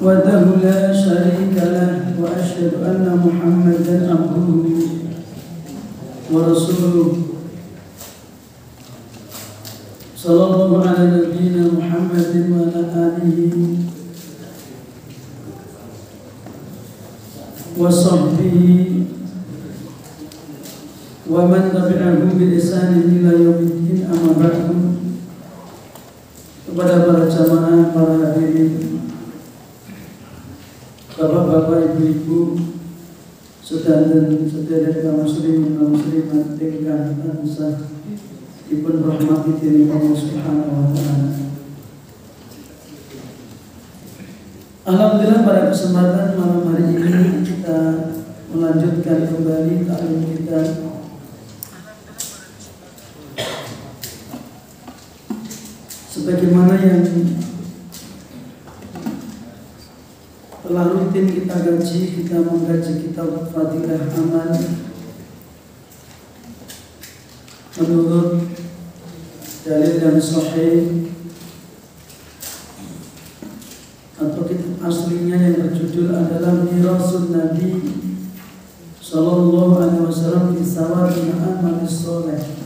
وحده لا شريك له وأشهد أن محمدا عبده ورسوله صلى الله على نبينا محمد وعلى آله وصحبه ومن tabi'ahum بإحسان إلى يوم الدين. أما بعد. Kepada para jamaah, para hadirin, bapak-bapak, ibu-ibu, saudara-saudara kaum muslimin dan muslimat ingkang tansah dipun rahmati dening Allah Subhanahu wa taala. Alhamdulillah, pada kesempatan malam hari ini kita melanjutkan kembali taklim kita sebagaimana yang telah rutin kita gaji. Kita menggaji kitab Fadilah Amal menurut dalil yang sahih atau kitab aslinya yang berjudul adalah Mirasun Nabi Sallallahu Alaihi Wasallam fi Sawabil Amal Sholeh.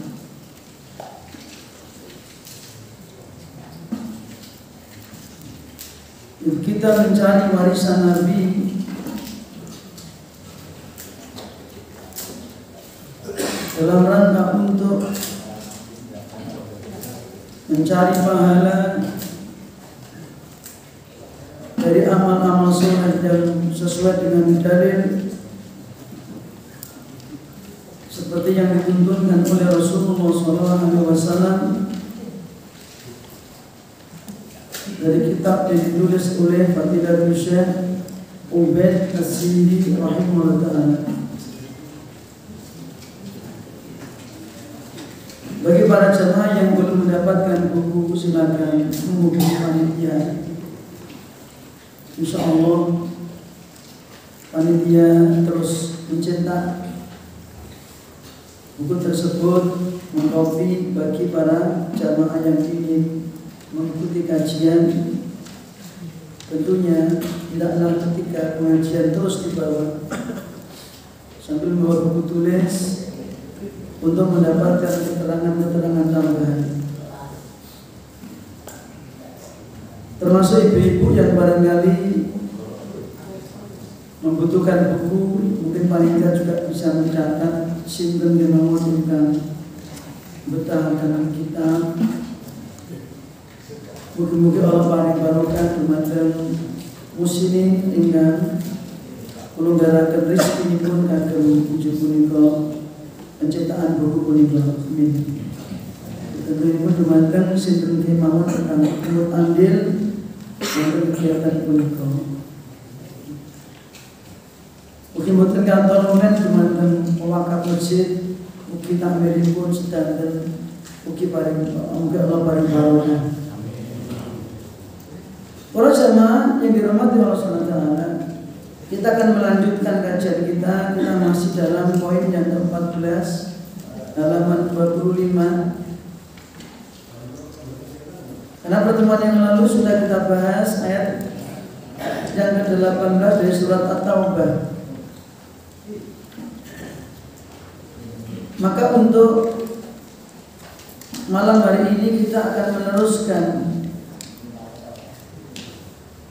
Kita mencari warisan Nabi dalam rangka untuk mencari pahala dari amal-amal soleh yang sesuai dengan dalil seperti yang dituntunkan oleh Rasulullah SAW dari kitab yang ditulis oleh Fadilatul Syekh Ubaid As-Sindi rahimahullah ta'ala. Bagi para jemaah yang belum mendapatkan buku, silakan menghubungi panitia. Insyaallah panitia terus mencetak buku tersebut, mengkopi bagi para jemaah yang ingin mengikuti kajian. Tentunya tidaklah ketika pengajian terus dibawa sambil membawa buku tulis untuk mendapatkan keterangan-keterangan tambahan. Termasuk ibu-ibu yang barangkali membutuhkan buku, mungkin panitia juga bisa mencatat simpen di nomor tentang betah dalam kitab. Mugi-mugi Allah paring barokah dumateng muslimin ingkang kula ndherekaken rezekinipun kagem wujud punika penciptaan buku punika. Amin. Tentuipun dumateng sinten kemawon ingkang turut andil wonten kegiatan punika. Mugi boten kantor men dumateng wakaf masjid, mugi takmiripun sedanten, mugi paring mugi Allah paring barokah. Para jemaah yang dirahmati Allah SWT, kita akan melanjutkan kajian kita. Kita masih dalam poin yang ke-14, halaman 25. Karena pertemuan yang lalu sudah kita bahas ayat yang ke-18 dari surat At-Taubah. Maka untuk malam hari ini kita akan meneruskan,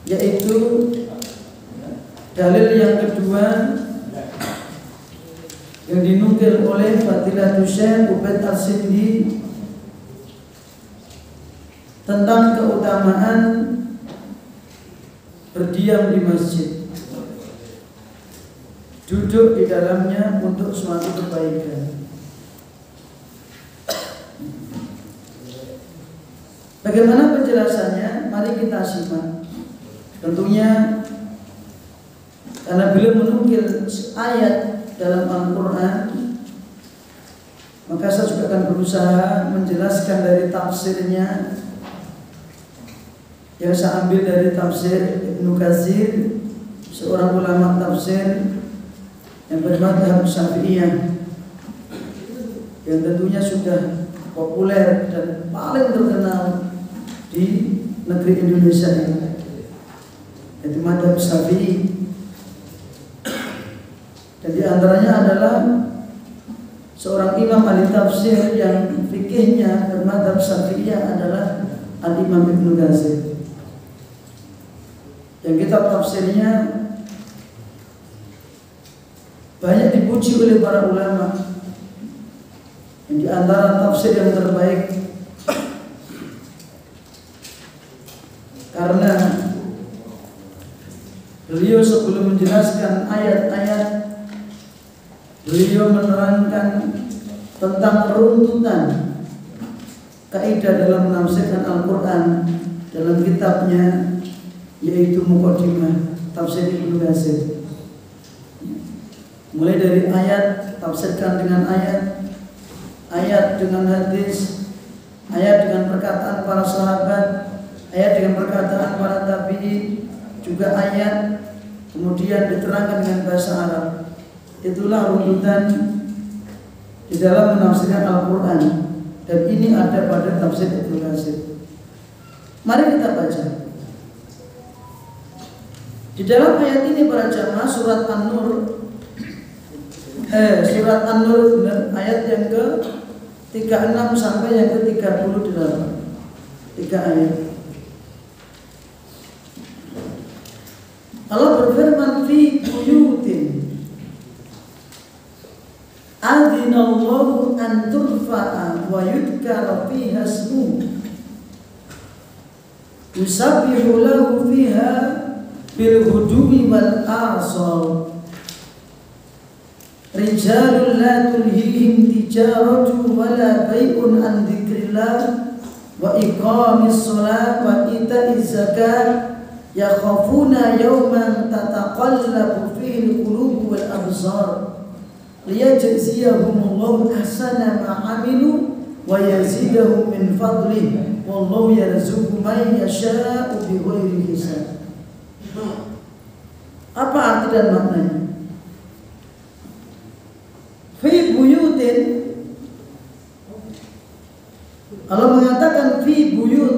yaitu dalil yang kedua yang dinukil oleh Fadilatul Syekh Ubaid As-Sindi tentang keutamaan berdiam di masjid, duduk di dalamnya untuk suatu kebaikan. Bagaimana penjelasannya? Mari kita simak. Tentunya karena beliau menukil ayat dalam Al-Quran, maka saya juga akan berusaha menjelaskan dari tafsirnya yang saya ambil dari tafsir Ibnu Katsir, seorang ulama tafsir yang bermadhab Syafi'iyah, yang tentunya sudah populer dan paling terkenal di negeri Indonesia ini. Jadi madhab Syafi'i. Dan di antaranya adalah seorang imam ahli tafsir yang fikihnya bermadhab Syafi'iyah adalah Al-Imam Ibnu Katsir. Yang kitab tafsirnya banyak dipuji oleh para ulama. Yang di antara tafsir yang terbaik karena beliau sebelum menjelaskan ayat-ayat, beliau menerangkan tentang runtutan kaidah dalam menafsirkan Al-Quran dalam kitabnya, yaitu Muqaddimah Tafsir Ibnu Katsir. Mulai dari ayat, tafsirkan dengan ayat, ayat dengan hadis, ayat dengan perkataan para sahabat, ayat dengan perkataan para tabi'in, juga ayat kemudian diterangkan dengan bahasa Arab. Itulah runtutan di dalam menafsirkan Al-Quran, dan ini ada pada tafsir Ibnu Katsir. Mari kita baca. Di dalam ayat ini para jamaah, surat An-Nur ayat yang ke-36 sampai yang ke-38. 3 ayat. Allah berfirman, fi buyutin adzinallahu an turfa'a wa yudkara fiha ismuhu yusabbihu lahu fiha bil ghudwi wal asal rijalun la tulhihim tijaratu wala bai'un an dzikrillah wa iqamis shalah wa ita'iz zakat yakhafuna yawman tataqallabu fihi al-qulub wal absar liyajziyahumullahu ahsana ma 'amilu wa yazidahum min fadlihi wallahu yarzuqu man yasha'u bighairi hisab. Apa arti dan maknanya? Fi buyutin, Allah mengatakan fi buyut,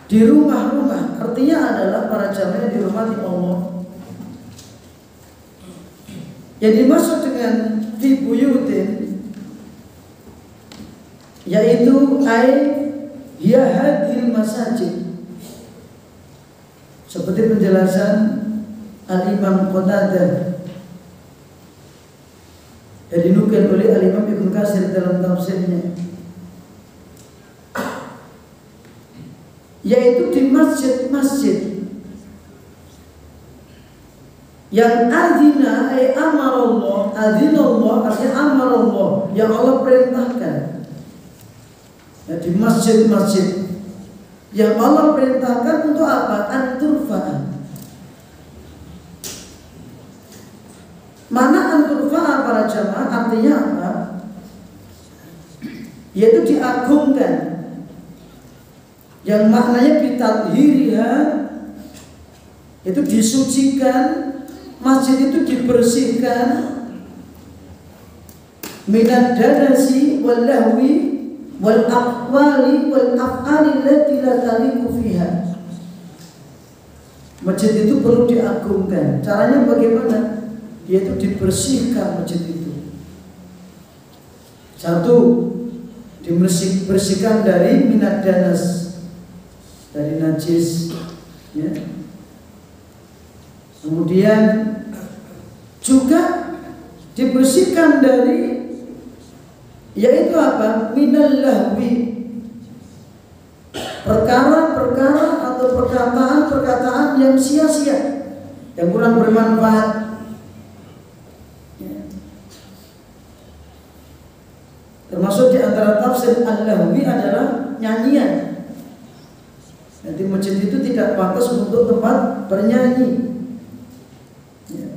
di rumah-rumah, artinya adalah para jamaah di rumah di Allah. Yang dimaksud dengan fi buyutin yaitu hiya hadhil masajid, seperti penjelasan Al-Imam Qatadah yang dinukil oleh Al-Imam Ibnu Katsir dalam tafsirnya, yaitu di masjid-masjid yang adzina amarallah, adzinallah artinya amarallah, yang Allah perintahkan. Ya, di masjid-masjid yang Allah perintahkan untuk apa? An-turfa'a. Mana an-turfa'a para jamaah artinya apa? Yaitu diagungkan, yang maknanya bitadhiriha, itu disucikan, masjid itu dibersihkan, minad danasi wal lahwi wal aqwali wal af'ali allati la taliqu fiha. Masjid itu perlu diagungkan. Caranya bagaimana? Yaitu dibersihkan masjid itu. Satu, dibersihkan dari minad danas, dari najis, ya. Kemudian juga dibersihkan dari, yaitu apa? Minal lahwi, perkara-perkara atau perkataan-perkataan yang sia-sia, yang kurang bermanfaat, ya. Termasuk di antara tafsir al-lahwi adalah nyanyian. Nanti masjid itu tidak pantas untuk tempat bernyanyi, ya.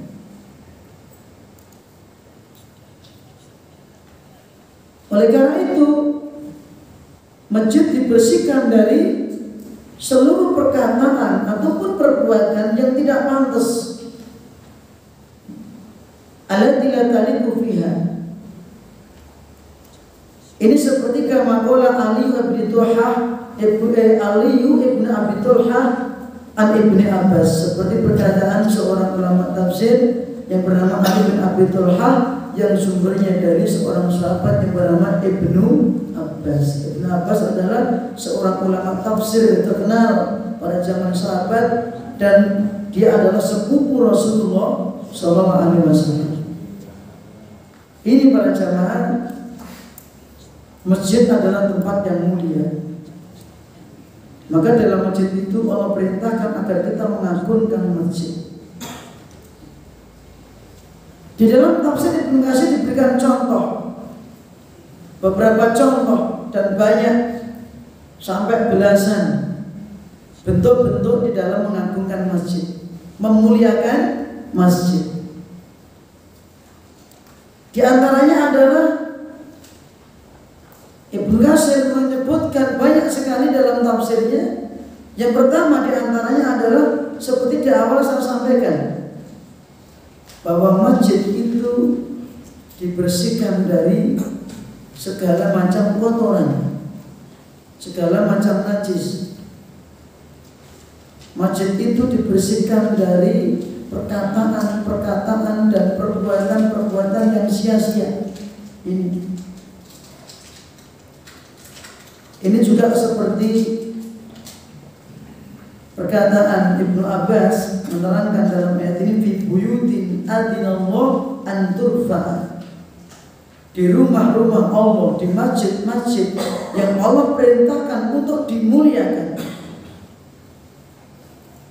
Oleh karena itu, masjid dibersihkan dari seluruh perkataan ataupun perbuatan yang tidak pantas, allati la taliqu fiha. Ini seperti kama qala Ali bin Abi Talha an Ibnu Abbas, seperti perkataan seorang ulama tafsir yang bernama Ali bin Abi Thalhah yang sumbernya dari seorang sahabat yang bernama Ibnu Abbas. Ibnu Abbas adalah seorang ulama tafsir terkenal pada zaman sahabat dan dia adalah sepupu Rasulullah SAW. Ini para jamaah, masjid adalah tempat yang mulia. Maka dalam masjid itu Allah perintahkan agar kita mengagunkan masjid. Di dalam tafsir Ibnu Katsir diberikan contoh, beberapa contoh dan banyak sampai belasan bentuk-bentuk di dalam mengagungkan masjid, memuliakan masjid. Di antaranya adalah Ibnu Katsir menyebutkan banyak sekali dalam tafsirnya. Yang pertama di antaranya adalah seperti di awal saya sampaikan, bahwa masjid itu dibersihkan dari segala macam kotoran, segala macam najis. Masjid itu dibersihkan dari perkataan-perkataan dan perbuatan-perbuatan yang sia-sia. Ini juga seperti perkataan Ibnu Abbas menerangkan dalam ayat ini, fi buyutin adinallah an turfa'a, di rumah-rumah Allah, di masjid-masjid yang Allah perintahkan untuk dimuliakan.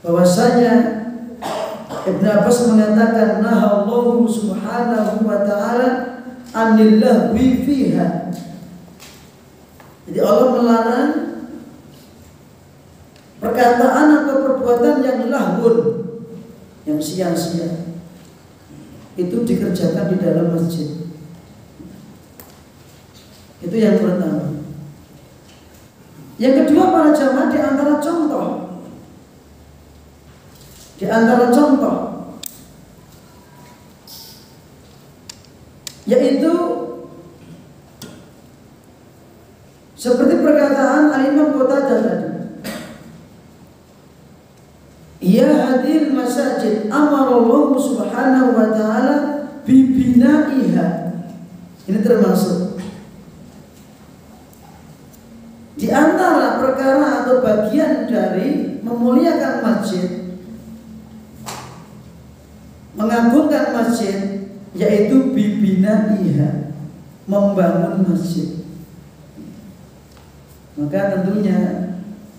Bahwasanya Ibnu Abbas mengatakan, nahallahu subhanahu wa ta'ala anil lahwi fiha. Jadi Allah melarang perkataan atau perbuatan yang lahun, yang sia-sia, itu dikerjakan di dalam masjid. Itu yang pertama. Yang kedua para jamaah, di antara contoh yaitu seperti perkataan Al-Imam Qatadah tadi, ya hadil masajid amarallahu subhanahu wa ta'ala bibina'iha. Ini termasuk di antara perkara atau bagian dari memuliakan masjid, mengagungkan masjid, yaitu bibina'iha, membangun masjid. Maka tentunya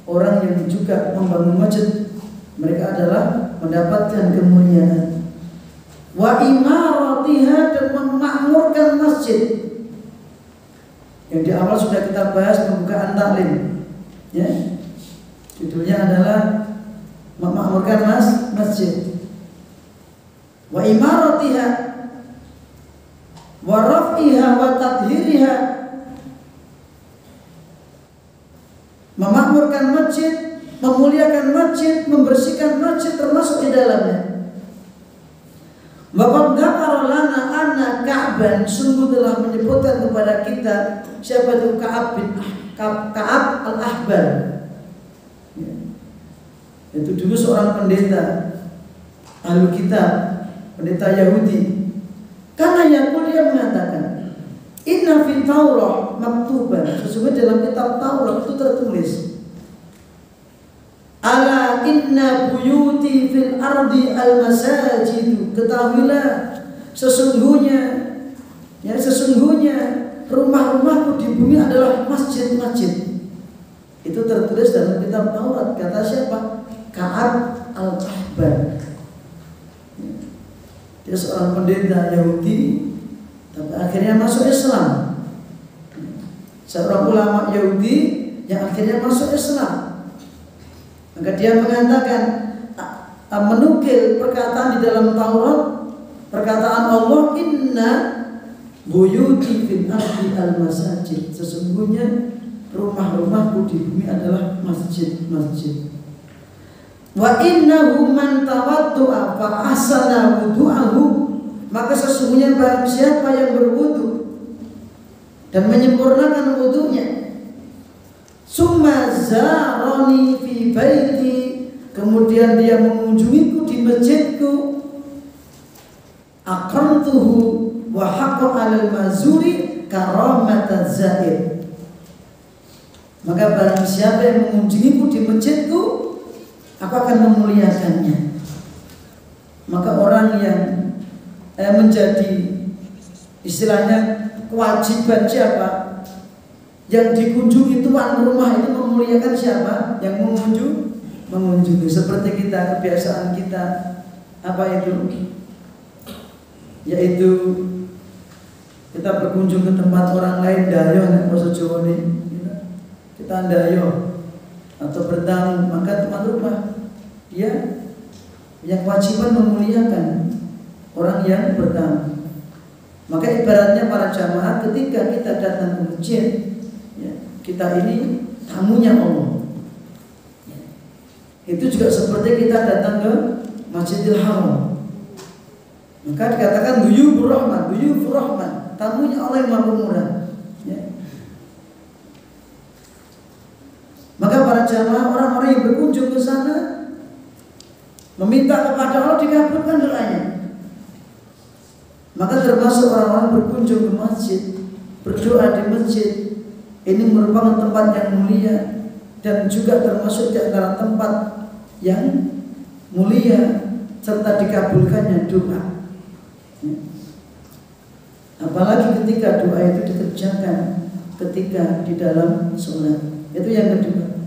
orang yang juga membangun masjid, mereka adalah mendapatkan kemuliaan. Wa imaratiha, dan memakmurkan masjid. Yang di awal sudah kita bahas pembukaan taklim, ya. Judulnya adalah memakmurkan masjid. Wa imaratiha wa raf'iha wa tathhiriha, memakmurkan masjid, memuliakan masjid, membersihkan masjid, termasuk di dalamnya. Wa qad dzakara lana anna Ka'ban, sungguh telah menyebutkan kepada kita siapa itu Ka'ab al-Ahbar. Itu dulu seorang pendeta Ahlul Kitab, pendeta Yahudi. Karena dia mengatakan, inna fi Taurah maktuban, sesungguhnya dalam kitab Taurat itu tertulis, ala inna buyuti fil ardi al masajid, ketahuilah sesungguhnya rumah-rumahku di bumi adalah masjid-masjid. Itu tertulis dalam kitab Taurat. Kata siapa? Ka'ab al-Ahbar. Dia seorang pendeta Yahudi, tapi akhirnya masuk Islam. Seorang ulama Yahudi yang akhirnya masuk Islam. Maka dia mengatakan, menukil perkataan di dalam Taurat, perkataan Allah, inna buyuti fil ardi al masajid, sesungguhnya rumah-rumahku di bumi adalah masjid-masjid. Wa innahu man tawaddu'a fa ahsana wudu'ahu, maka sesungguhnya barang siapa yang berwudu dan menyempurnakan wudunya, summa zarani fi baiti, kemudian dia mengunjungiku di masjidku, aqramtuhu wa haqqa 'alal mazuri karamatan zaid. Maka barang siapa yang mengunjungiku di masjidku, aku akan memuliakannya. Maka orang yang menjadi istilahnya kewajiban siapa? Yang dikunjungi tuan rumah itu memuliakan siapa? Yang mengunjungi. Seperti kita, kebiasaan kita apa itu? Yaitu kita berkunjung ke tempat orang lain, dayo nek basa Jawa nih. Kita dayo atau bertamu, maka tuan rumah dia yang kewajiban memuliakan orang yang bertamu. Maka ibaratnya para jamaah ketika kita datang ke masjid, ya, kita ini tamunya Allah. Ya. Itu juga seperti kita datang ke Masjidil Haram. Maka dikatakan duyufur rahman, tamunya Allah yang Maha Pemurah. Ya. Maka para jamaah, orang-orang yang berkunjung ke sana meminta kepada Allah dikabulkan doanya. Maka termasuk orang-orang berkunjung ke masjid, berdoa di masjid, ini merupakan tempat yang mulia dan juga termasuk di antara tempat yang mulia serta dikabulkannya doa. Apalagi ketika doa itu dikerjakan ketika di dalam sholat. Itu yang kedua.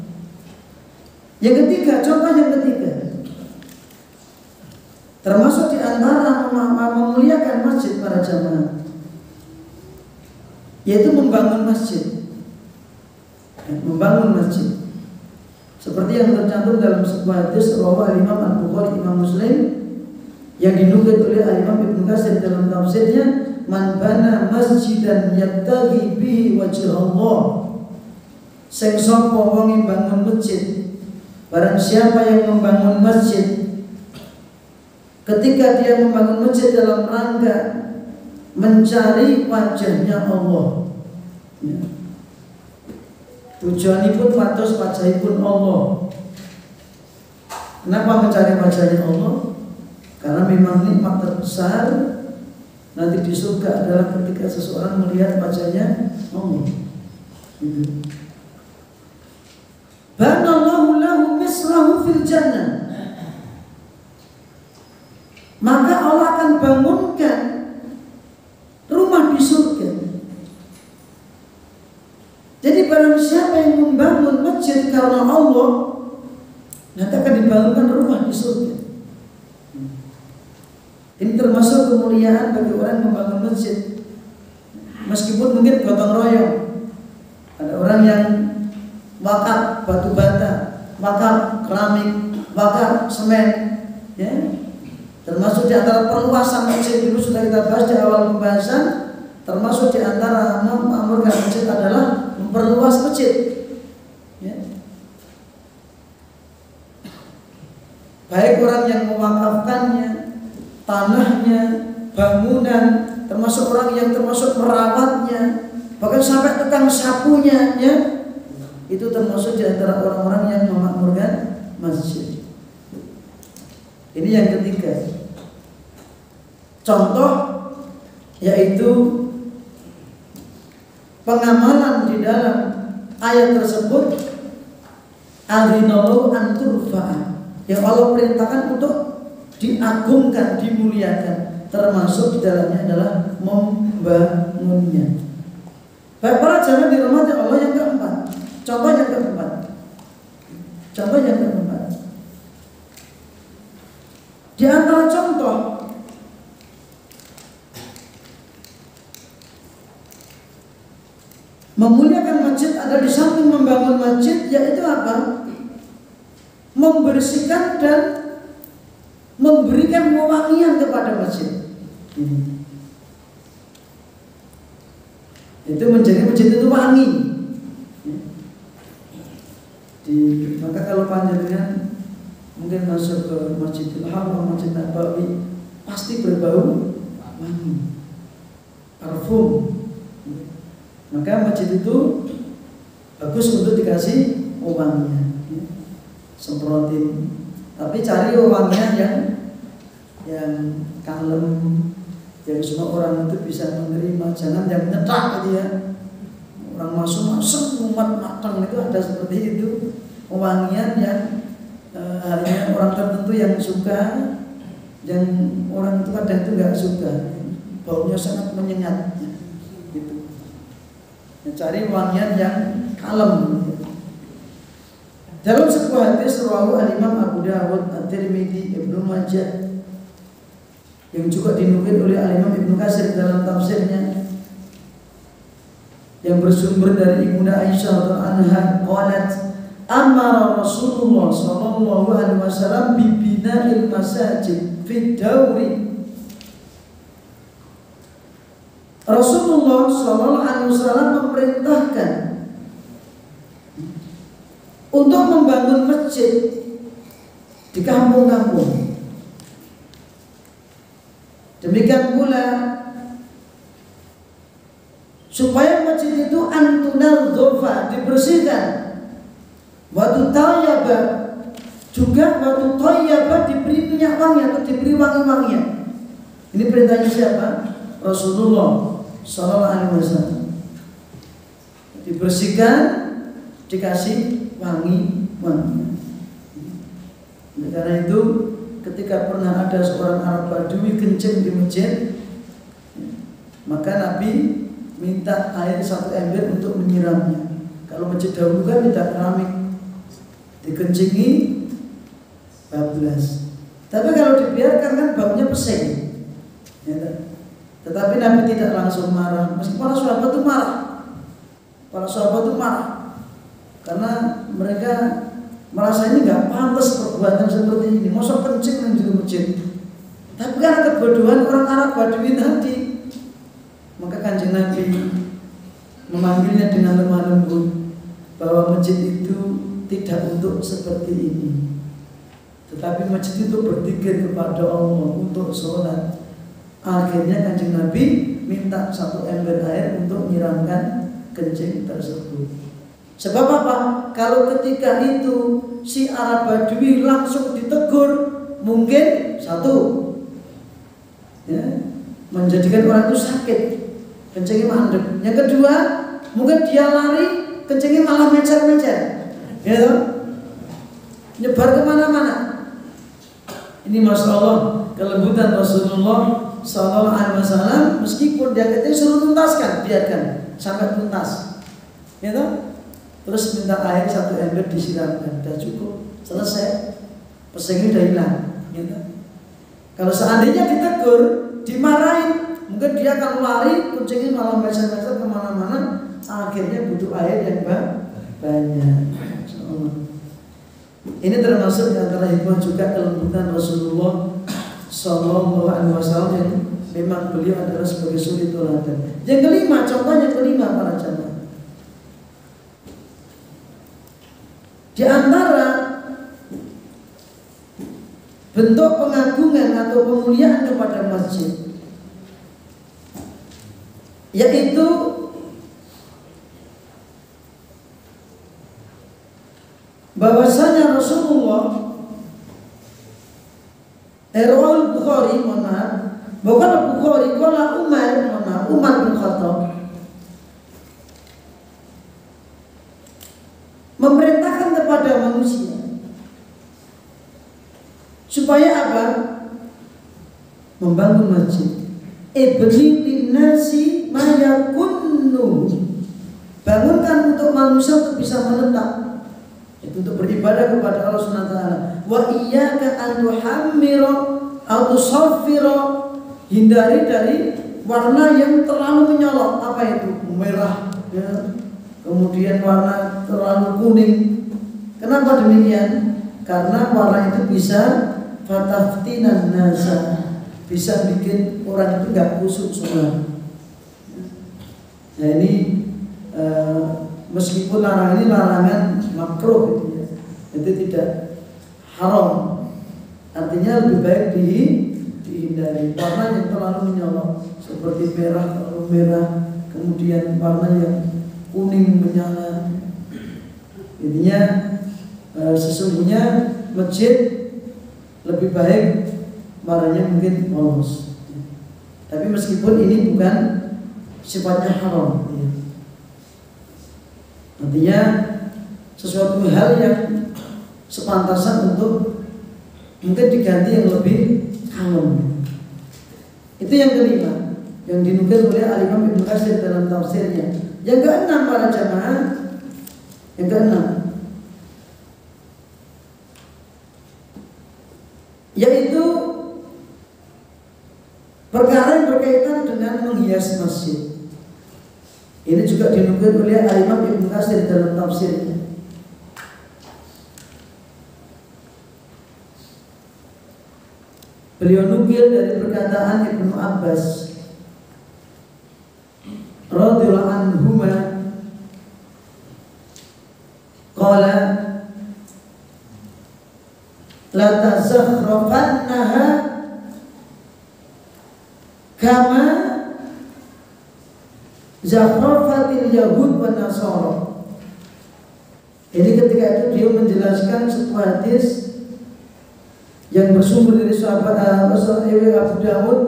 Yang ketiga, contoh yang ketiga, termasuk di antara memuliakan masjid para jamaah, yaitu membangun masjid. Membangun masjid. Seperti yang tercantum dalam sebuah hadis riwayat Imam Al-Bukhari, Imam Muslim, yang dinukil oleh Imam Ibnu Katsir dalam tafsirnya, man bana masjidan yabtaghi bihi wajh Allah. Sing sapa wong bangun masjid, barang siapa yang membangun masjid ketika dia membangun masjid dalam rangka mencari wajahnya Allah, ya. Tujuanipun patos wajahipun Allah. Kenapa mencari wajahnya Allah? Karena memang nikmat terbesar nanti di surga adalah ketika seseorang melihat wajahnya Allah. Banallahu lahu mislahu fil jannah. Maka Allah akan bangunkan rumah di surga. Jadi barang siapa yang membangun masjid karena Allah, nanti akan dibangunkan rumah di surga. Ini termasuk kemuliaan bagi orang yang membangun masjid. Meskipun mungkin gotong royong, ada orang yang wakaf batu bata, wakaf keramik, wakaf semen, ya. Termasuk di antara perluasan masjid, dulu sudah kita bahas di awal pembahasan. Termasuk di antara mengamalkan masjid adalah memperluas masjid, ya. Baik orang yang mewakafkannya, tanahnya, bangunan, termasuk orang yang termasuk merawatnya, bahkan sampai tukang sapunya, ya. Itu termasuk di antara orang-orang yang memakmurkan masjid. Ini yang ketiga. Contoh yaitu pengamalan di dalam ayat tersebut, adzinallahu an turfa'a, yang Allah perintahkan untuk diagungkan, dimuliakan, termasuk di dalamnya adalah membangunnya. Baik para jamaah dirahmati Allah, yang keempat, contoh yang keempat, di antara contoh memuliakan masjid adalah di samping membangun masjid, yaitu apa? Membersihkan dan memberikan wewangian kepada masjid. Itu menjadi masjid itu wangi. Maka kalau panjenengan mungkin masuk ke Masjidil Haram, Masjid Nabawi, pasti berbau wangi, parfum. Maka masjid itu bagus untuk dikasih wewangian, semprotin Tapi cari wangian yang kalem, yang semua orang itu bisa menerima. Jangan yang nyetak gitu ya. Orang masuk umat matang itu ada seperti itu. Wangian yang hanya orang tertentu yang suka, yang orang itu kadang itu nggak suka. Baunya sangat menyengat. Gitu. Cari wangian yang kalem. Dalam sebuah hadis rawahu al-Imam Abu Dawud, At-Tirmidzi, Ibnu Majah, yang juga dinukil oleh al-Imam Ibnu Katsir dalam tafsirnya, yang bersumber dari Ibunda Aisyah radhiyallahu anha, qalat amara Rasulullah sallallahu alaihi wasallam bi bina'il masajid fi dawri. Rasulullah sallallahu alaihi wasallam memerintahkan untuk membangun masjid di kampung-kampung. Demikian pula supaya masjid itu antunal dhofa, dibersihkan, waktu tayyaba, juga waktu tayyaba diberi minyak wangi atau diberi wangi-wangian. Ini perintahnya siapa? Rasulullah sallallahu alaihi wasallam. Dibersihkan, dikasih wangi-wangi. Karena itu ketika pernah ada seorang Arab Badui kencing di masjid, maka Nabi minta air 1 ember untuk menyiramnya. Kalau masjid dahulu kan tidak keramik, dikencingi bablas. Tapi kalau dibiarkan kan baunya pesing. Ya, tetapi Nabi tidak langsung marah. Meskipun para sahabat itu marah. Para sahabat itu marah karena mereka merasa ini nggak pantas perbuatan seperti ini. Masa kencing di masjid. Tapi karena kebodohan orang Arab Badui tadi, maka Kanjeng Nabi memanggilnya dengan lemah lembut bahwa masjid itu tidak untuk seperti ini, tetapi masjid itu berzikir kepada Allah untuk sholat. Akhirnya Kanjeng Nabi minta 1 ember air untuk menyiramkan kencing tersebut. Sebab apa? Kalau ketika itu si Arab Badui langsung ditegur, mungkin satu, ya, menjadikan orang itu sakit, kencingnya mandek. Yang kedua, mungkin dia lari, kencingnya malah mecer-mecer, ya, nyebar kemana-mana. Ini Masya Allah kelembutan Rasulullah Sallallahu Alaihi Wasallam. Meskipun dia katanya suruh tuntaskan, biarkan sampai tuntas, ya, terus minta air 1 ember disiramkan, sudah cukup, selesai, pesengnya udah hilang, ya. Kalau seandainya ditegur, dimarahin, mungkin dia akan lari, kucingnya malah mecer-mecer kemana-mana. Akhirnya butuh air yang banyak. Ini termasuk antara hikmah juga kelembutan Rasulullah Sallallahu Alaihi Wasallam, yang memang beliau adalah sebagai suri teladan. Yang kelima, contoh yang kelima para jamaah, di antara bentuk pengagungan atau pemuliaan kepada masjid, yaitu bahwasanya Rasulullah Rawal Bukhari, bukan Bukhari, kalau Umar bin Khattab memerintahkan kepada manusia supaya apa? Membangun masjid. Ibni linnasi ma yakunnu, bangunkan untuk manusia untuk bisa menetap, itu untuk beribadah kepada Allah Subhanahu wa taala. Wa iyyaka an tuhammira aw tusaffira, hindari dari warna yang terlalu menyolok. Apa itu? Merah, ya. Kemudian warna terlalu kuning. Kenapa demikian? Karena warna itu bisa fataftinan nasa, bisa bikin orang itu nggak khusyuk sholat. Nah ini meskipun larangan ini larangan makruh, gitu ya, itu tidak haram. Artinya lebih baik dihindari warna yang terlalu menyolok, seperti merah, terlalu merah, kemudian warna yang kuning menyala. Intinya sesungguhnya masjid lebih baik warnanya mungkin polos. Tapi meskipun ini bukan sifatnya haram, ya. Artinya sesuatu hal yang sepantasan untuk mungkin diganti yang lebih kalem. Itu yang kelima yang dinukil oleh Al-Imam Ibnu Katsir dalam tafsirnya. Yang keenam para jamaah, yang keenam, yaitu perkara yang berkaitan dengan menghias masjid. Ini juga dinukil oleh Al-Imam Ibnu Katsir dalam tafsirnya. Beliau nukil dari perkataan Ibnu Abbas radhiyallahu anhuma qala la tazakhrafannaha kama zakhrafatil yahud wa nasara. Ini ketika itu dia menjelaskan sebuah hadis yang bersumber dari sahabat Abu Dawud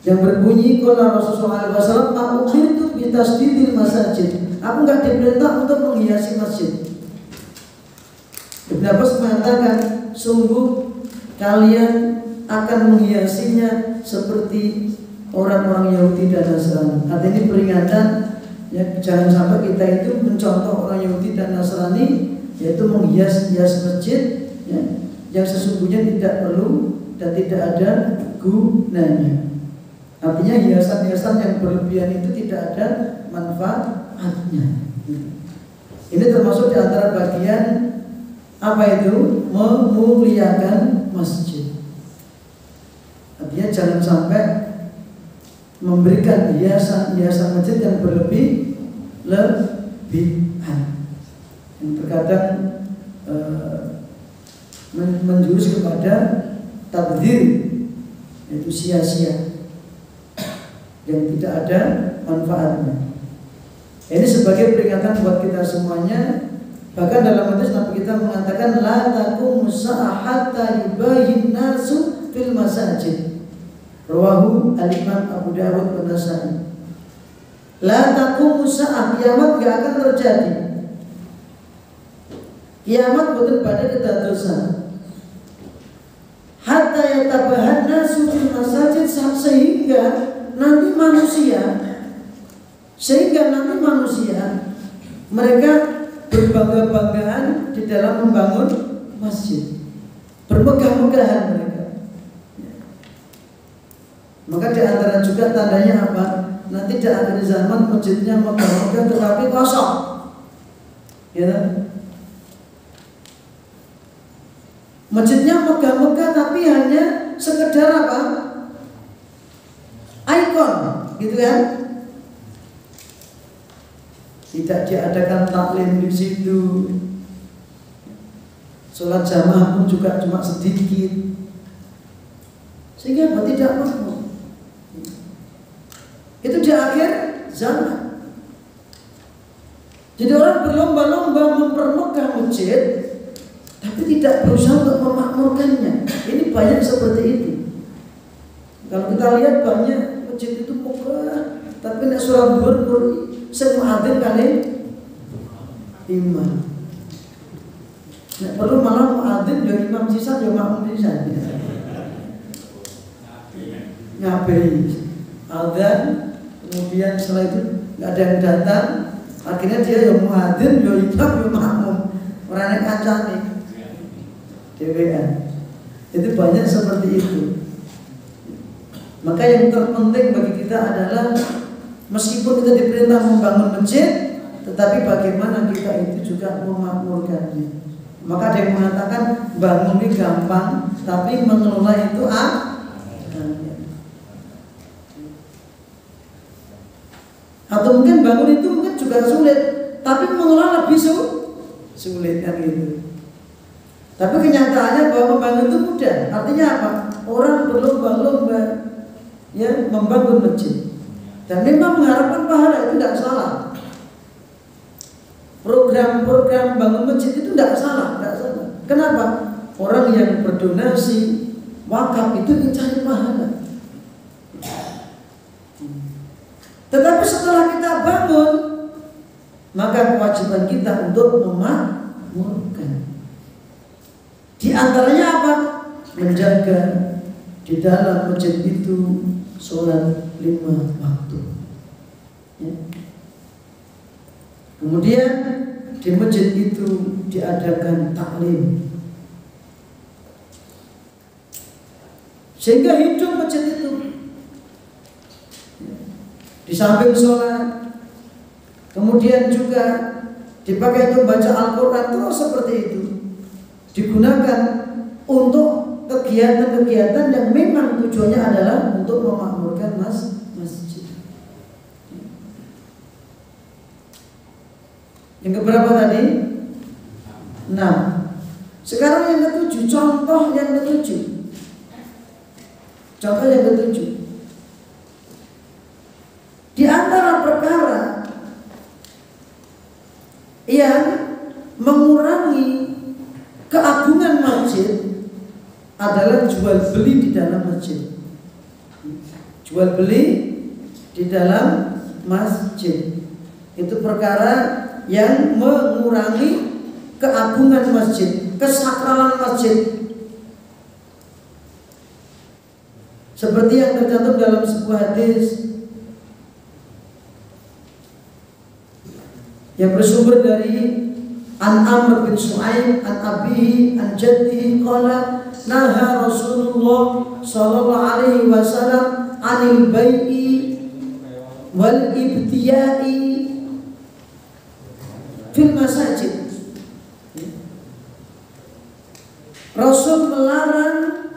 yang berbunyi qala Rasulullah SAW ma'umirtu bitasdidil masajid. Aku enggak diperintah untuk menghiasi masjid. Ibnu Abbas mengatakan sungguh kalian akan menghiasinya seperti orang-orang Yahudi dan Nasrani. Artinya ini peringatan ya, jangan sampai kita itu mencontoh orang Yahudi dan Nasrani, yaitu menghias-hias masjid ya, yang sesungguhnya tidak perlu dan tidak ada gunanya. Artinya hiasan-hiasan yang berlebihan itu tidak ada manfaatnya. Ini termasuk di antara bagian apa itu? Memuliakan masjid. Artinya jangan sampai memberikan hiasan-hiasan masjid yang berlebihan. Yang terkadang menjurus kepada tabdzir, yaitu sia-sia yang tidak ada manfaatnya. Ini sebagai peringatan buat kita semuanya. Bahkan dalam hadis Nabi kita mengatakan la taqumu sa'ah hatta yubahin nasu fil masajid. Rawahu Al-Imam Abu Dawud wa Nasa'i. La taqumu sa'ah, kiamat enggak akan terjadi. Kiamat betul pada kedadosan. Hatta yatabahan nasu fil masajid, sehingga nanti manusia mereka berbangga-banggaan di dalam membangun masjid, bermegah-megahan mereka. Maka di antara juga tandanya apa? Nanti di akhir zaman masjidnya megah-megah tetapi kosong, ya. Masjidnya megah-megah tapi hanya sekedar apa? Ikon, gitu kan? Tidak diadakan taklim di situ. Sholat jamaah pun juga cuma sedikit. Sehingga tidak makmur. Itu di akhir zaman. Jadi orang berlomba-lomba mempermegah masjid, tapi tidak berusaha untuk memakmurkannya. Ini banyak seperti itu. Kalau kita lihat banyak masjid itu megah, tapi nek surah dhuwur sing muadzin kali imam. Nek perlu malah muadzin ya imam sisan ya makmum sisan. Ngapain? Adzan, kemudian setelah itu nggak ada yang datang, akhirnya dia ya muadzin ya imam ya makmum. Ora nek kancane. Dewean. Itu banyak seperti itu. Maka yang terpenting bagi kita adalah meskipun kita diperintah membangun masjid, tetapi bagaimana kita itu juga memakmurkannya. Maka ada yang mengatakan bangun ini gampang, tapi mengelola itu atau mungkin bangun itu mungkin juga sulit, tapi mengelola lebih sulit kan gitu. Tapi kenyataannya bahwa membangun itu mudah. Artinya apa? Orang berlomba-lomba ya membangun masjid. Dan memang mengharapkan pahala itu tidak salah. Program-program bangun masjid itu tidak salah, tidak salah. Kenapa? Orang yang berdonasi, wakaf itu mencari pahala. Tetapi setelah kita bangun, maka kewajiban kita untuk memakmurkan. Di antaranya apa? Menjaga di dalam masjid itu sholat 5 waktu. Ya. Kemudian di masjid itu diadakan taklim, sehingga hidup masjid itu. Di samping sholat, kemudian juga dipakai untuk baca Al-Quran, terus seperti itu. Digunakan untuk kegiatan-kegiatan yang memang tujuannya adalah untuk memakmurkan masjid. Yang keberapa tadi? 6. Sekarang yang ke-7, contoh yang ke-7. Contoh yang ke-7. Di antara perkara yang mengurangi keagungan masjid adalah jual beli di dalam masjid. Jual beli di dalam masjid itu perkara yang mengurangi keagungan masjid, kesakralan masjid. Seperti yang tercantum dalam sebuah hadis yang bersumber dari An Amr bin Shu'aib an abihi an jaddihi qala naha Rasulullah sallallahu alaihi wasallam 'anil bai'i wal ibtiya'i fil masajid. Rasul melarang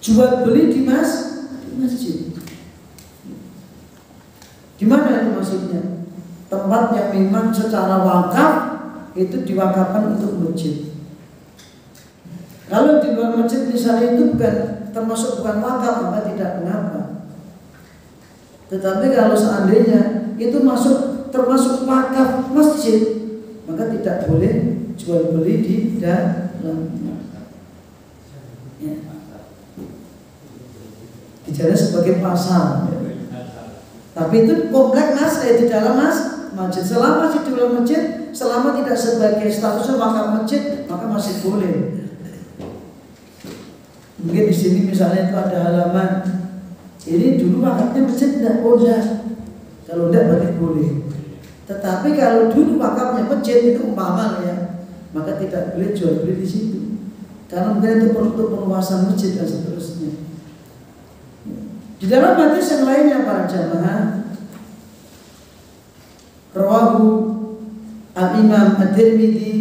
jual beli di masjid. Di mana itu maksudnya? Tempat yang memang secara wakaf itu diwakafkan untuk masjid. Kalau di luar masjid misalnya itu termasuk bukan wakaf, maka tidak mengapa. Tetapi kalau seandainya itu termasuk wakaf masjid, maka tidak boleh jual beli di dalamnya. Ya. Dijalankan sebagai pasar. Tapi itu komplek di dalam masjid. Selama masih di dalam masjid, selama tidak sebagai statusnya wakaf masjid, maka masih boleh. Mungkin di sini misalnya itu ada halaman, ini dulu wakafnya masjid, tidak boleh. Kalau tidak berarti boleh. Tetapi kalau dulu wakafnya masjid itu umpama ya, maka tidak boleh jual beli di situ. Karena mungkin itu untuk perluasan masjid dan seterusnya. Di dalam hadis yang lainnya para jamaah, rawahu al-Imam At-Tirmidzi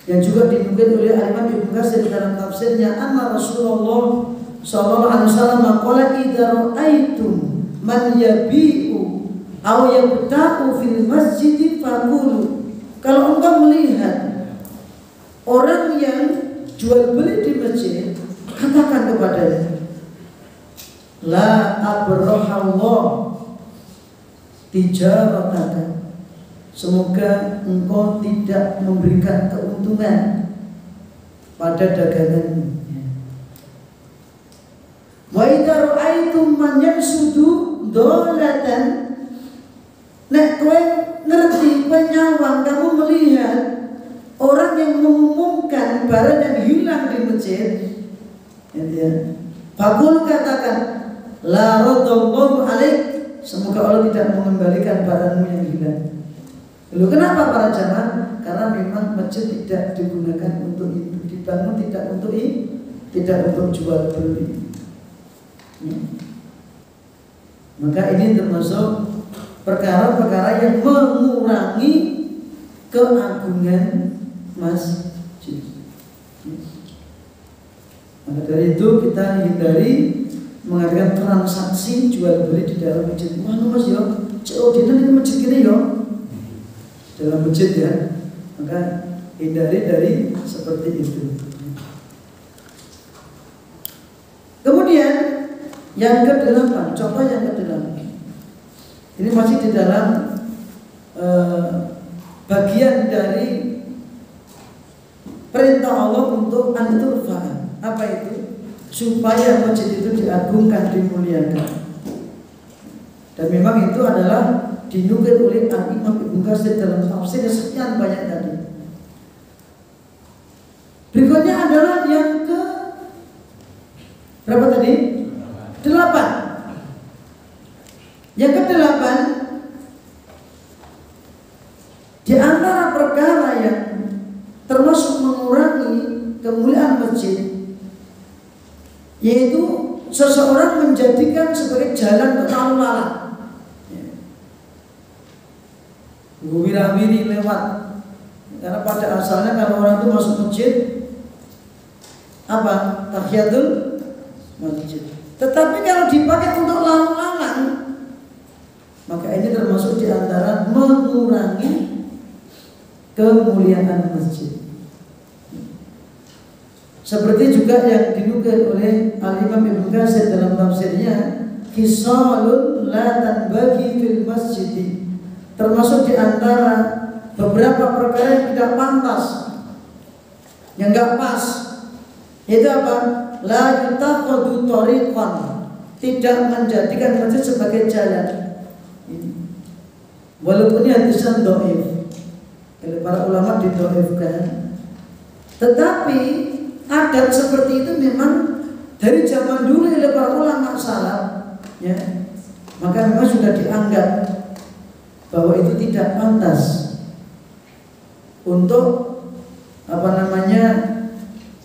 yang juga dinukil oleh Al-Imam Ibnu Katsir dalam tafsirnya, anna Rasulullah sallallahu alaihi wasallam qala idza ra'aitum man yabi'u aw yabta'u fil masjid faqulu. Kalau engkau melihat orang yang jual beli di masjid, katakan kepadanya, la abrahallah tijarataka, semoga engkau tidak memberikan keuntungan pada daganganmu. Wa idza ra'aitum man yamsudu dolatan, nek kowe ngerti, kowe nyawang, kamu melihat orang yang mengumumkan barang yang hilang di masjid, ya, fakul katakan, la radallahu alaik, semoga Allah tidak mengembalikan barangmu yang hilang. Lalu kenapa para jamaah? Karena memang masjid tidak digunakan untuk itu, dibangun tidak untuk jual beli. Ya. Maka ini termasuk perkara-perkara yang mengurangi keagungan masjid. Maka dari itu kita hindari mengadakan transaksi jual beli di dalam masjid. Mana mas ya? COD ini masjid gini ya? Dalam masjid ya. Maka hindari dari seperti itu. Kemudian yang ke-8, contoh yang ke-8. Ini masih di dalam bagian dari perintah Allah untuk an-turfa'an. Apa itu? Supaya masjid itu diagungkan, dimuliakan. Dan memang itu adalah dinukil oleh Al-Imam Ibnu Katsir dalam tafsirnya sekian banyak tadi. Berikutnya adalah yang ke berapa tadi? 8. Yang ke-8, di antara perkara yang termasuk mengurangi kemuliaan masjid, yaitu seseorang menjadikan sebagai jalan untuk lalu lalang. Wirawiri lewat. Karena pada asalnya kalau orang itu masuk masjid apa? Tahiyatul masjid. Tetapi kalau dipakai untuk lalu lalang, maka ini termasuk di antara mengurangi kemuliaan masjid. Seperti juga yang dinukil oleh Al-Imam Ibnu Katsir dalam tafsirnya, khisalun la tanbaghi fil masjid. Termasuk di antara beberapa perkara yang tidak pantas, yang enggak pas. Itu apa? La yutakhadhu thariqan, tidak menjadikan masjid sebagai jalan. Walaupun ini hadisan dhaif, oleh para ulama didhaifkan, tetapi adat seperti itu memang dari zaman dulu oleh para ulama salaf, ya. Maka memang sudah dianggap bahwa itu tidak pantas untuk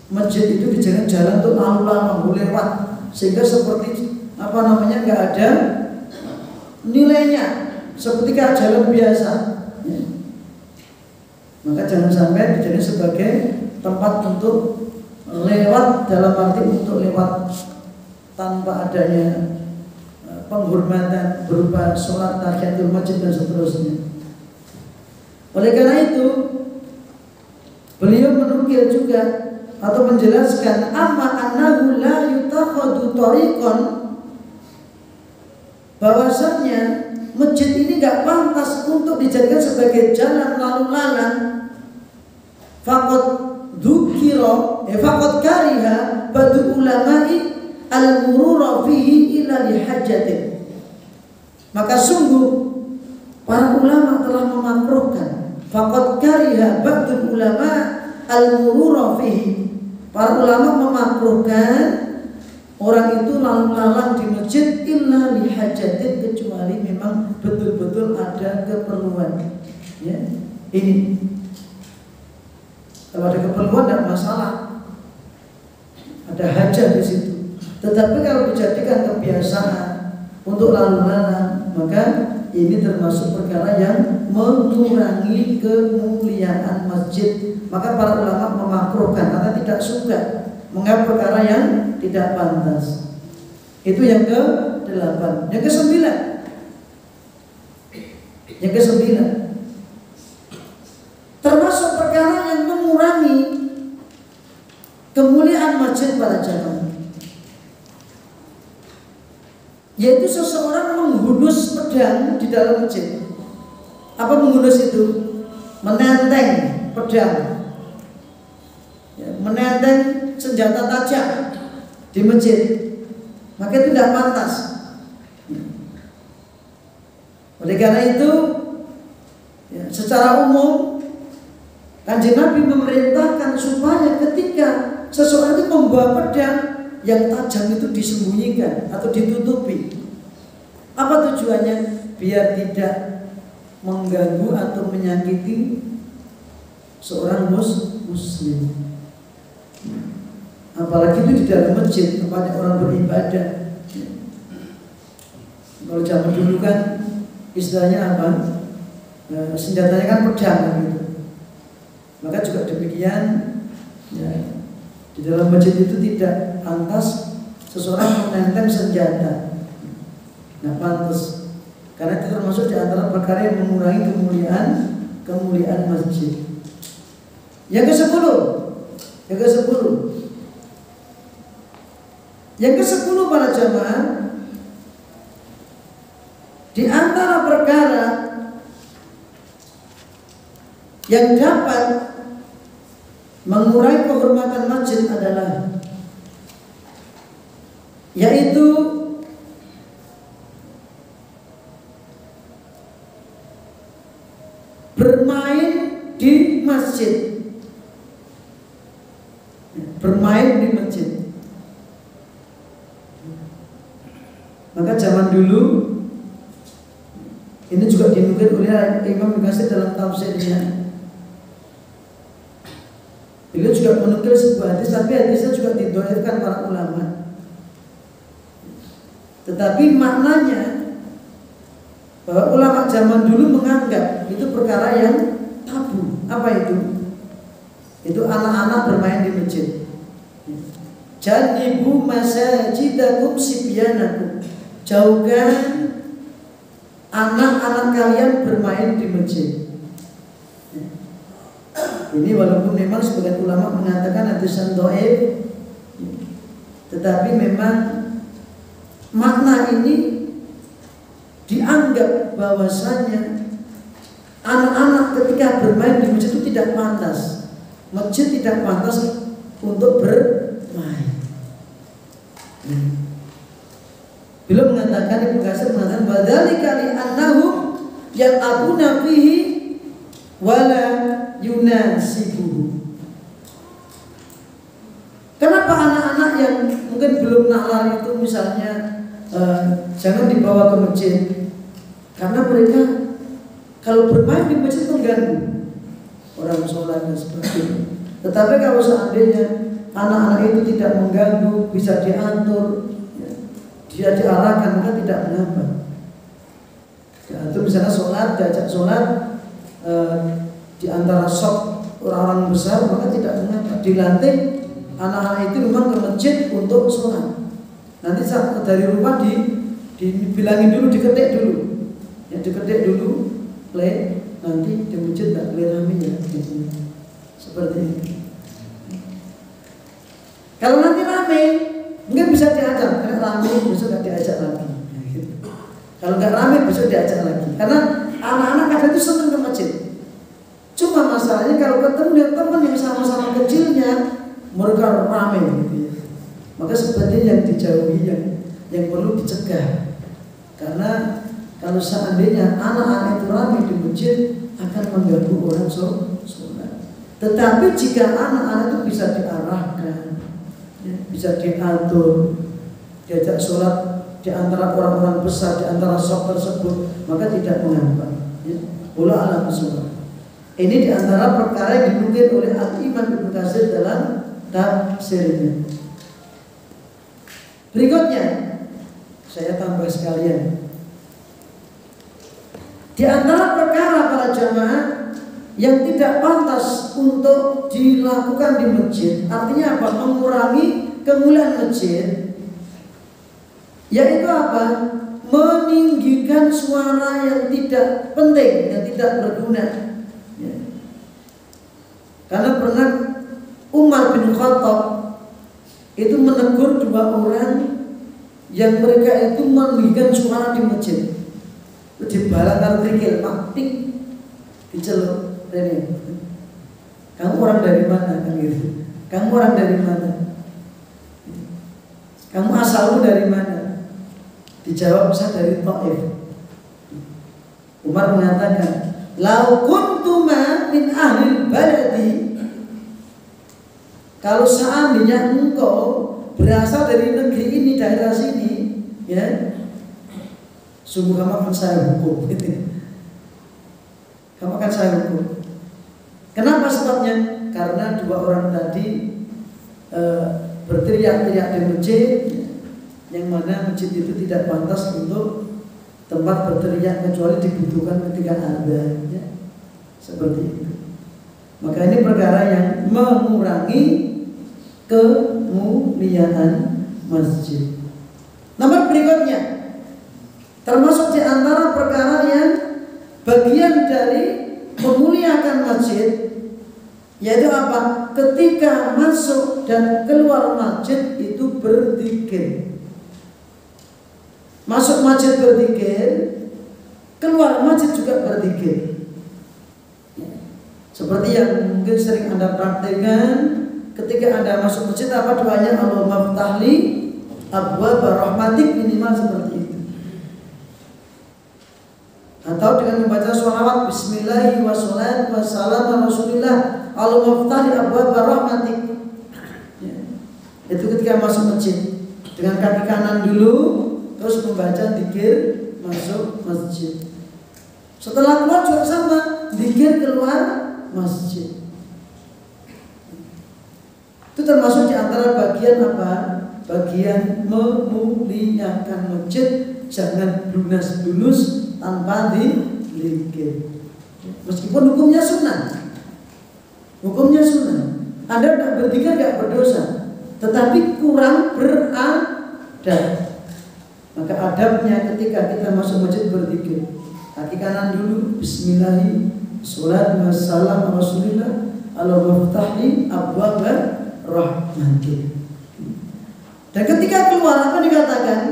masjid itu dijadikan jalan untuk lalu lalang lewat, sehingga seperti nggak ada nilainya, seperti kayak jalan biasa, ya. Maka jangan sampai dijadikan sebagai tempat untuk lewat, dalam arti untuk lewat tanpa adanya penghormatan berupa sholat tahiyatul masjid dan seterusnya. Oleh karena itu, beliau menukil juga atau menjelaskan amma annahu la yutakhadhu thariqan, bahwasanya masjid ini enggak pantas untuk dijadikan sebagai jalan lalu lalang. Faqad dzukira faqad kariha ba'du ulama'i al-murura fihi illa lihajatin. Maka sungguh para ulama telah memakruhkan, faqad kariha ba'du ulama al-murura fihi. Para ulama memakruhkan orang itu lalu lalang di masjid illa lihajatin, kecuali memang betul-betul ada keperluan. Ya, ini kalau ada keperluan tidak masalah, ada hajat di situ. Tetapi kalau dijadikan kebiasaan untuk lalu lalang, maka ini termasuk perkara yang mengurangi kemuliaan masjid. Maka para ulama memakruhkan karena tidak suka menganggap perkara yang tidak pantas. Itu yang ke-8. Yang ke-9. Yang ke-9, termasuk perkara yang mengurangi kemuliaan masjid para jamaah, yaitu seseorang menghunus pedang di dalam masjid. Apa menghunus itu? Menenteng pedang, ya, menenteng senjata tajam di masjid. Maka itu tidak pantas. Oleh karena itu, ya, secara umum Kanjeng Nabi memerintahkan supaya ketika seseorang itu membawa pedang yang tajam itu disembunyikan atau ditutupi. Apa tujuannya? Biar tidak mengganggu atau menyakiti seorang muslim. Apalagi itu di dalam masjid, tempatnya orang beribadah. Kalau zaman dulu kan istilahnya apa? Senjatanya kan pedang gitu. Maka juga demikian, ya, di dalam masjid itu tidak pantas seseorang menenteng senjata. Nah, pantas, karena itu termasuk di antara perkara yang mengurangi kemuliaan masjid. Yang ke-10, para jamaah, di antara perkara yang dapat mengurai kehormatan masjid adalah yaitu bermain di masjid. Bermain di masjid. Maka zaman dulu ini juga dinukil oleh Imam Ghazali dalam tafsirnya. Beliau juga menukil sebuah hadis, tapi hadisnya juga didhaifkan para ulama. Tetapi maknanya bahwa ulama zaman dulu menganggap itu perkara yang tabu. Apa itu? Itu anak-anak bermain di masjid. Janibu masajidakum sibyanakum. Jauhkan anak-anak kalian bermain di masjid. Ini walaupun memang sebagian ulama mengatakan hadisan dhaif, tetapi memang makna ini dianggap bahwasanya anak-anak ketika bermain di masjid itu tidak pantas. Masjid tidak pantas untuk bermain. Beliau mengatakan, Ibnu Katsir mengatakan wadzalika li annahum yal'abuna fihi wala yunasibuhu. Kenapa anak-anak yang mungkin belum nalar itu misalnya jangan dibawa ke masjid? Karena mereka kalau bermain di masjid mengganggu orang sholat dan sebagainya. Tetapi kalau seandainya anak-anak itu tidak mengganggu, bisa diatur, dia diarahkan, maka tidak mengapa. Diatur misalnya sholat, diajak sholat di antara shop orang-orang besar, maka tidak mengapa. Dilantik anak-anak itu memang ke masjid untuk sholat. Nanti saat dari rumah dibilangin dulu, diketik dulu, ya diketik dulu, play. Nanti di masjid tak kelihatan ya, seperti ini. Kalau nanti rame, mungkin bisa diajak. Kalau rame, besok nggak diajak lagi. Kalau nggak rame, besok diajak lagi. Karena anak-anak kadang itu senang ke masjid. Cuma masalahnya kalau ketemu dengan teman yang sama-sama kecilnya, mereka rame gitu ya. Maka sebenarnya yang dijauhi, yang perlu dicegah. Karena kalau seandainya anak-anak itu rame di masjid akan mengganggu orang sholat. Tetapi jika anak-anak itu bisa diarahkan, bisa diatur, diajak sholat di antara orang-orang besar, di antara shop tersebut, maka tidak mengapa. Wallahu a'lam bishawab. Ini di antara perkara yang dinukil oleh Al-Imam Ibnu Katsir dalam tafsirnya. Berikutnya saya tambah sekalian. Di antara perkara para jamaah yang tidak pantas untuk dilakukan di masjid, artinya apa? Mengurangi kemuliaan masjid, yaitu apa? Meninggikan suara yang tidak penting, yang tidak berguna. Ya. Karena pernah Umar bin Khattab itu menegur dua orang yang mereka itu meninggikan suara di masjid. Dibalas karo krikil, maktik diceluk ini. Kamu orang dari mana? Kan gitu. Kamu orang dari mana? Kamu asalmu dari mana? Dijawab, saya dari Taif. Umar mengatakan, lau kuntuma min ahli baladi. Kalau seandainya engkau berasal dari negeri ini, daerah sini, ya, sungguh kamu akan saya hukum. Kamu akan saya hukum. Kenapa sebabnya? Karena dua orang tadi berteriak-teriak di masjid, yang mana masjid itu tidak pantas untuk tempat berteriak kecuali dibutuhkan ketika ada, ya. Seperti itu. Maka ini perkara yang mengurangi kemuliaan masjid. Nomor berikutnya, termasuk di antara perkara yang bagian dari memuliakan masjid, yaitu apa? Ketika masuk dan keluar masjid itu berzikir. Masuk masjid berzikir, keluar masjid juga berzikir. Seperti yang mungkin sering Anda praktekkan ketika Anda masuk masjid, apa doanya? Allahumma ftahli abwaaba rahmatik, minimal seperti itu. Atau dengan membaca sholawat Bismillah wa sholatu wa salam ala Rasulillah, Allahumma ftahli abwaaba rahmatik. Ya. Itu ketika masuk masjid. Dengan kaki kanan dulu, terus membaca zikir masuk masjid. Setelah keluar juga sama, zikir keluar masjid. Itu termasuk di antara bagian apa? Bagian memuliakan masjid. Jangan lunas-lunus tanpa zikir. Meskipun hukumnya sunnah. Hukumnya sunnah. Anda tidak berzikir tidak berdosa, tetapi kurang beradab. Maka adabnya ketika kita masuk masjid berzikir, kaki kanan dulu Bismillahi Salatu wassalam ala Rasulillah, Allahumma ftahli abwaaba rahmatik. Dan ketika keluar apa dikatakan?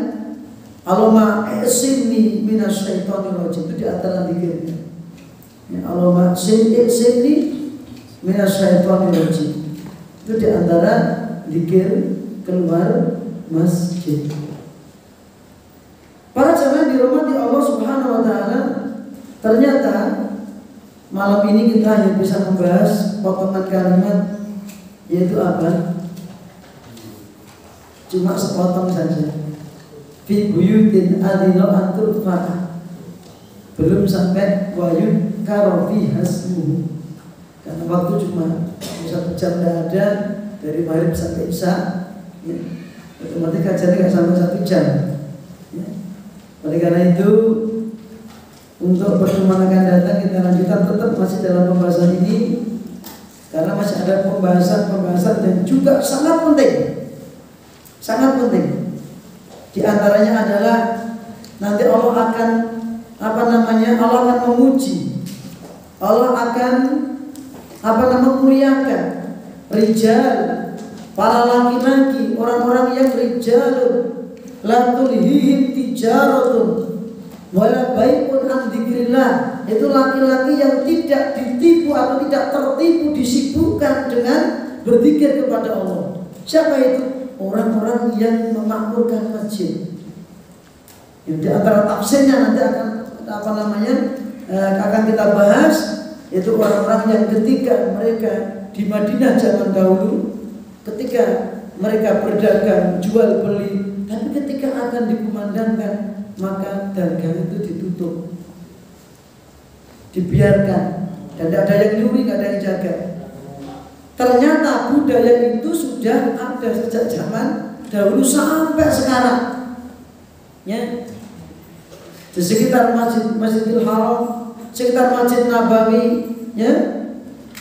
Allahumma isinni minasyaitonir rajim. Itu di antara zikirnya. Ya, Allahumma isinni minasyaitonir rajim. Itu di antara zikir keluar masjid. Para jamaah dirahmati Allah Subhanahu wa taala, ternyata malam ini kita hanya bisa membahas potongan kalimat, yaitu apa? Cuma sepotong saja. Fi buyutin adina an turfa. Belum sampai wayud karofi hasmu. Karena waktu cuma 1 jam tidak ada, dari maghrib sampai isya, ya. Otomatis kajiannya nggak sampai 1 jam. Ya. Oleh karena itu, untuk pertemuan akan datang kita lanjutkan tetap masih dalam pembahasan ini, karena masih ada pembahasan dan juga sangat penting. Sangat penting. Di antaranya adalah nanti Allah akan Allah akan memuji, Allah akan memuliakan rijal, para laki-laki, orang-orang yang rijalun la tulhihim tijaratun wala bai'un an dzikrillah. Itu laki-laki yang tidak ditipu atau tidak tertipu, disibukkan dengan berzikir kepada Allah. Siapa itu? Orang-orang yang memakmurkan masjid. Yang di antara tafsirnya nanti akan kita bahas, yaitu orang-orang yang ketika mereka di Madinah zaman dahulu, ketika mereka berdagang jual beli, tapi ketika akan dikumandangkan maka dagang itu ditutup, dibiarkan, dan tidak ada yang nyuri, tidak ada yang jaga. Ternyata budaya itu sudah ada sejak zaman dahulu sampai sekarang. Ya. Di sekitar Masjidil Haram, sekitar Masjid Nabawi, ya,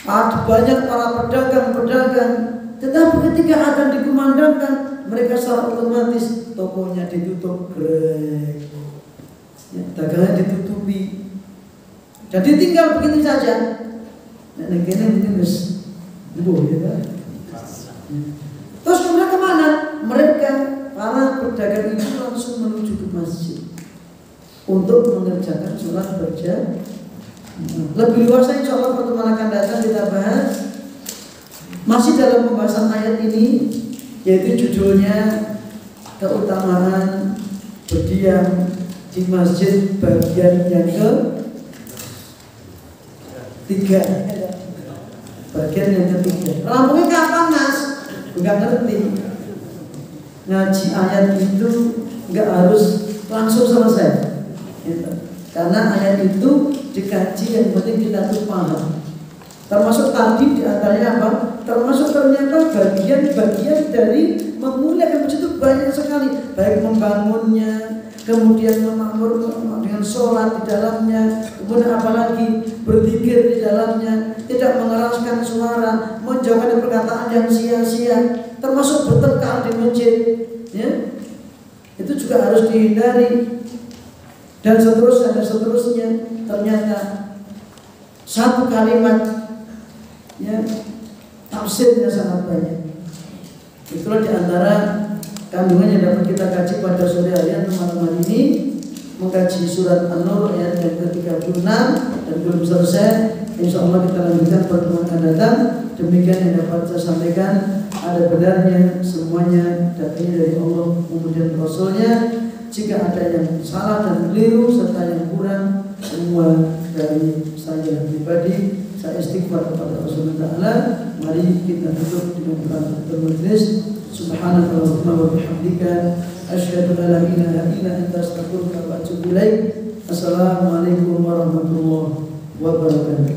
ada banyak para pedagang-pedagang. Tetapi ketika akan dikumandangkan, mereka secara otomatis tokonya ditutup, ya, dagangan ditutupi, jadi tinggal begitu saja. Nah, negara mungkin terus kemudian kemana? Mereka para pedagang itu langsung menuju ke masjid untuk mengerjakan sholat berjamaah. Lebih luas insya Allah pertemuan akan datang kita bahas, masih dalam pembahasan ayat ini, yaitu judulnya keutamaan berdiam di masjid bagian yang ketiga. Bagian yang ketiga. Rampungnya kapan, Mas? Enggak ngerti. Ngaji ayat itu enggak harus langsung selesai, gitu. Karena ayat itu dikaji, yang penting kita tuh paham. Termasuk tadi diantaranya apa? Termasuk ternyata bagian-bagian dari memuliakan masjid itu banyak sekali. Baik membangunnya, kemudian memakmurkan dengan sholat di dalamnya, kemudian apalagi berzikir di dalamnya, tidak mengeraskan suara, menjauhkan perkataan yang sia-sia, termasuk bertengkar di masjid, ya. Itu juga harus dihindari, dan seterusnya. Ternyata satu kalimat, ya, tafsirnya sangat banyak. Itulah diantara kandungan yang dapat kita kaji pada sore hari teman-teman ini. mengkaji surat An-Nur ayat yang ke-36 dan belum selesai. Insya Allah kita lanjutkan pertemuan akan datang. Demikian yang dapat saya sampaikan. Ada benarnya semuanya datangnya dari Allah kemudian Rasulnya. Jika ada yang salah dan keliru serta yang kurang, semua dari saya pribadi. Saya istighfar kepada Rasulullah Ta'ala. Mari kita tutup dengan kalimat majlis. Subhanakallahumma wa bihamdika asyhadu an la ilaha illa anta astaghfiruka wa atubu ilaik. Assalamualaikum warahmatullahi wabarakatuh.